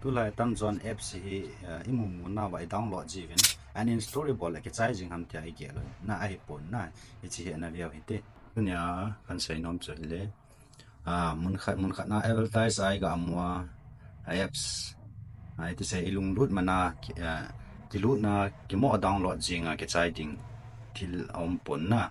tu lai tam zon apps hi imu na vai download jiven and installable like charging ham tia ge lo na ai pon na ichi na via hite dunya kan sei nom chule mun khat na advertise ai ga amwa apps ai ti sei ilung lut mana ti lut na ki mo download jinga ke charging til om pon na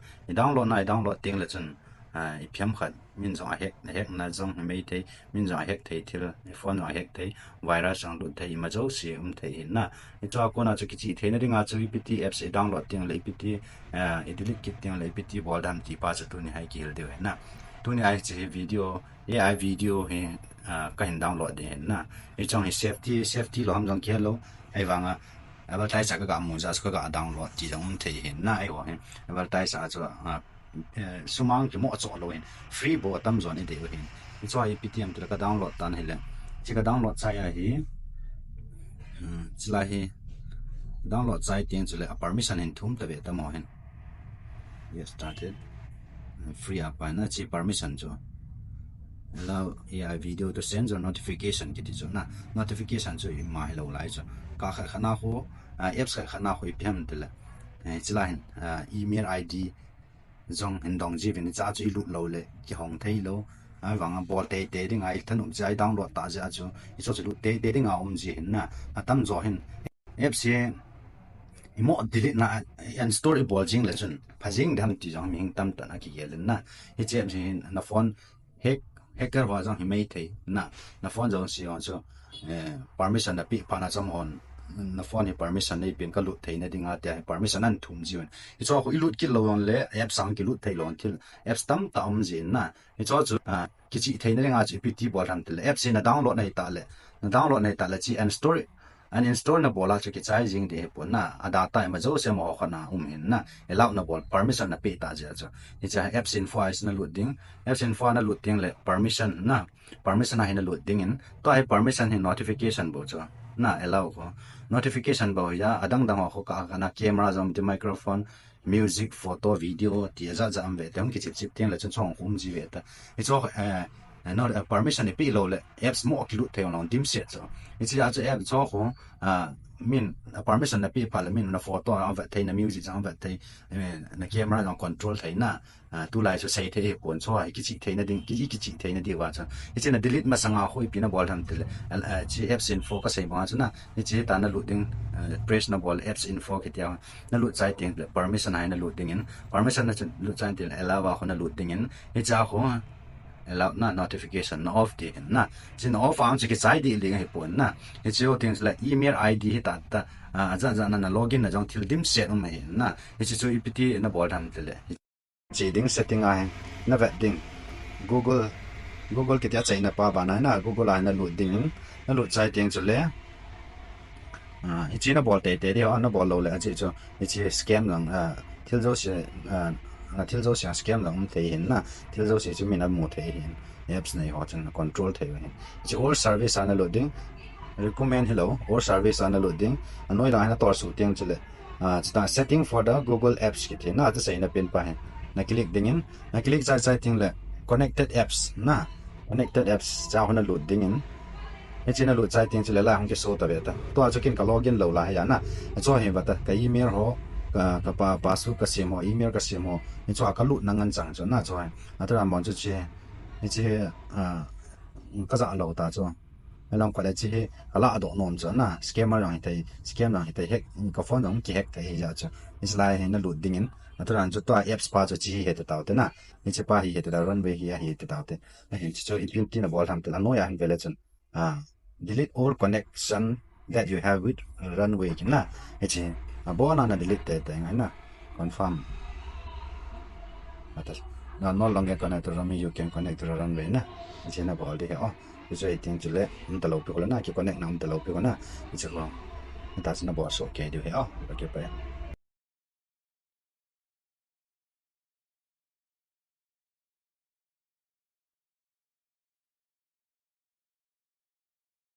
download ting le chun i phiam khat min zong hek na zong meithei min zong hek thei thil phone zong hek thei virus sang lut thei ma zo si thei na i cha ko na chu ki chi thei na ringa chu pt apps download ting le pt i delete kit ting le pt bol dam ti pa chu tu ni hai kil de na tu ni ai chi video ai video he ka hin download de na i chong safety lo ham jong ke lo ai wanga advertise ka mu za ka download ti jong thei na ai ho advertise a chu sumang ki mo cho lo in free bo tam zone de hin i cho ai ptm tu ka download tan hele chi ka download chai a hi chila hi download chai ting chule permission in thum ta ve ta mo hin yes started free up na chi permission cho allow ai video to send or notification ki ti cho na notification cho i ma hello lai cho ka khana ho apps khana ho i phem tela chila hin email id zong hình dong ji vin cha chu lu lo le ki hong thei lo ai wang bol te ding ai than chai download ta ja chu i so chu te ding a ji hin na atam zo hin apps ye imo delete na install bol jing le chun phajing dam ti jong ming tam ta na ki yel na hi chem hin na phone hacker wa jong hi mai thei na phone jong si on chu permission na pi pa na cham on na phone hi permission nei pin ka lut theina dinga te permission an thum jiun i cho i lut ki lo on le app sang ki lut thei lon thil apps tam ta om jin na i cho chu ki chi theina dinga chi pt bol ram tel apps na download nei ta le chi and install na bola chu ki chai jing de pon na ada ta ma zo se mo khana hin na allow na bol permission na pe ta ja chu i cha apps info na loading apps info na loading le permission na hin loading in to ai permission hin notification bo chu na allow ko notification ba ya adang dang ho ka na camera zom ti microphone music photo video ti za am ve tem ki chip tiang la chong hum ji ve ta i cho not permission ni pi lo le apps mo ki lu the on dim set so i chi a cha app cho ho min permission na pi pa la min na photo am ve thai na music am ve thai na camera on control thai na tu lai so sai the kon cho ai ki chi thai na ding ki chi thai na di wa cha i chi na delete ma sanga hoi pi na bol tham tel chi apps info ka sai ma cha na i chi ta na lu ding press na bol apps info ki tia na lu chai ting permission ai na lu ding in permission na lu chai til allow wa ho na lu ding in i cha ho allow na notification na off di na jin off ang chi ki chai di ling he pon na i chi o things like email id ta za na login na jong til dim set on mai na i chi chu ipt na bol tham tele chi ding setting ai na va ding google ki tia chai na pa ba na google ai na lu ding na lu chai ting chu le i chi na bol te de na bol lo le a chi chu i chi scam lang til zo se til zo sia scam lang thei hin na til zo se chu min a mu thei hin apps nei ho chen control thei hin chi all service ana loading recommend hello all service ana loading anoi la na tor su tiang chule sta setting for the google apps ki the na ta sai na pen pa hin na click ding in na click chai ting le connected apps na connected apps cha ho na loading in e china lo chai ting chule la hang ke so ta ve ta to a chu kin ka login lo la ya na cho he ba ta ka email ho ka pasu ka simo email ka simo ni cho ka lu nangan chang cho na cho atra mon chu che ni che ka za lo ta cho long kwa le che ala do nom cho na scammer rang tai hack ka phone dong ki hack tai ja cho is lai na lu ding in atra an cho to apps pa cho chi he ta ta na ni che pa hi he ta runway hi he ta ta na he cho ipin tin bol tham ta no ya hin vele chun delete all connection that you have with runway na e che abona na delete te ngai na confirm atas no longer connect to me you can connect to runway na chena bol de oh so I think chule ta lo pe ko na ki connect na ta lo pe ko na ichi ko ta sna bo so ke de oh okay pa